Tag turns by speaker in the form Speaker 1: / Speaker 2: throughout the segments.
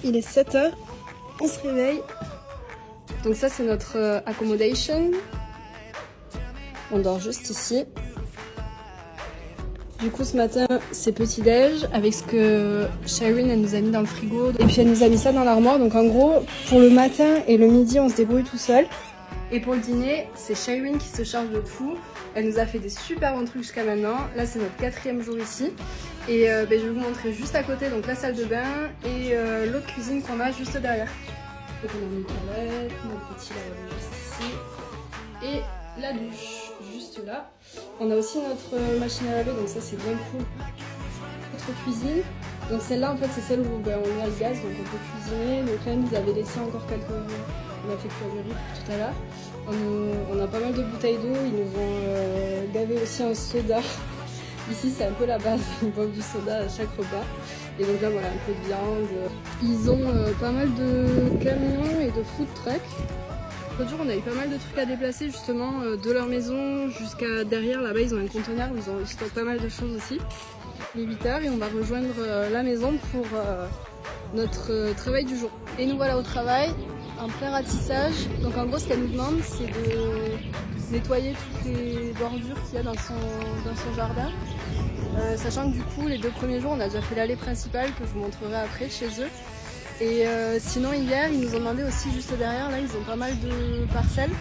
Speaker 1: il est 7 h, on se réveille. Donc ça c'est notre accommodation. On dort juste ici. Du coup ce matin c'est petit déj avec ce que Shireen elle nous a mis dans le frigo et puis elle nous a mis ça dans l'armoire. Donc en gros pour le matin et le midi on se débrouille tout seul. Et pour le dîner c'est Shireen qui se charge de tout. Elle nous a fait des super bons trucs jusqu'à maintenant. Là c'est notre 4e jour ici. Et je vais vous montrer juste à côté donc la salle de bain et l'autre cuisine qu'on a juste derrière. Donc on a une toilette, notre petit lavabo juste ici et la douche juste là. On a aussi notre machine à laver donc ça c'est bien cool. Notre cuisine, donc celle-là en fait c'est celle où on a le gaz donc on peut cuisiner. Donc là ils nous avait laissé encore quelques... On a fait cuire du riz tout à l'heure. On a pas mal de bouteilles d'eau, ils nous ont gavé aussi un soda. Ici c'est un peu la base, ils boivent du soda à chaque repas. Et donc là voilà, un peu de viande. Ils ont pas mal de camions et de food trucks. L'autre jour on a eu pas mal de trucs à déplacer justement de leur maison jusqu'à derrière. Là-bas ils ont un conteneur où ils stockent pas mal de choses aussi. Il est 8 h et on va rejoindre la maison pour notre travail du jour. Et nous voilà au travail, en plein ratissage. Donc en gros ce qu'elle nous demande c'est de nettoyer toutes les bordures qu'il y a dans son jardin. Sachant que du coup les 2 premiers jours on a déjà fait l'allée principale que je vous montrerai après chez eux. Et sinon hier ils nous ont demandé aussi juste derrière, là ils ont pas mal de parcelles.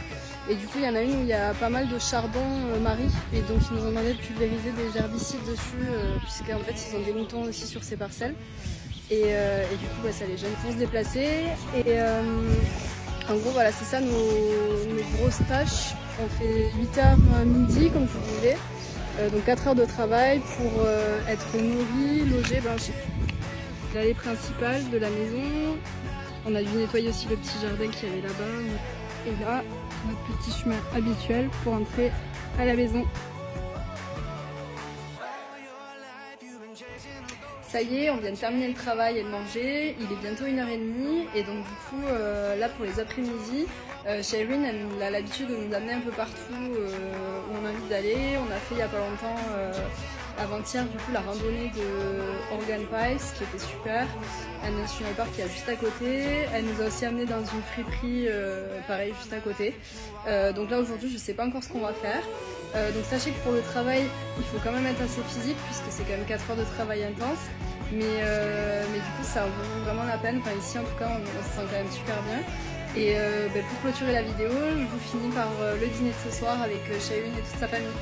Speaker 1: Et du coup il y en a une où il y a pas mal de chardon Marie. Et donc ils nous ont demandé de pulvériser des herbicides dessus puisqu'en fait ils ont des moutons aussi sur ces parcelles. Et du coup ça les gêne pour se déplacer. Et en gros voilà c'est ça nos grosses tâches. On fait 8 h midi comme je vous disais. Donc 4 heures de travail pour être nourri, logé, blanchi. L'allée principale de la maison, on a dû nettoyer aussi le petit jardin qu'il y avait là-bas. Et là, notre petit chemin habituel pour entrer à la maison. Ça y est, on vient de terminer le travail et de manger, il est bientôt 1 h 30 et donc du coup là pour les après-midi, Shireen elle a l'habitude de nous amener un peu partout où on a envie d'aller. On a fait il n'y a pas longtemps, avant-hier du coup la randonnée de Organ Pies qui était super, un national park qui est juste à côté. Elle nous a aussi amené dans une friperie pareil juste à côté. Donc là aujourd'hui je sais pas encore ce qu'on va faire. Donc sachez que pour le travail il faut quand même être assez physique puisque c'est quand même 4 heures de travail intense. Mais du coup ça vaut vraiment la peine, enfin ici en tout cas on se sent quand même super bien. Et pour clôturer la vidéo, je vous finis par le dîner de ce soir avec Shireen et toute sa famille.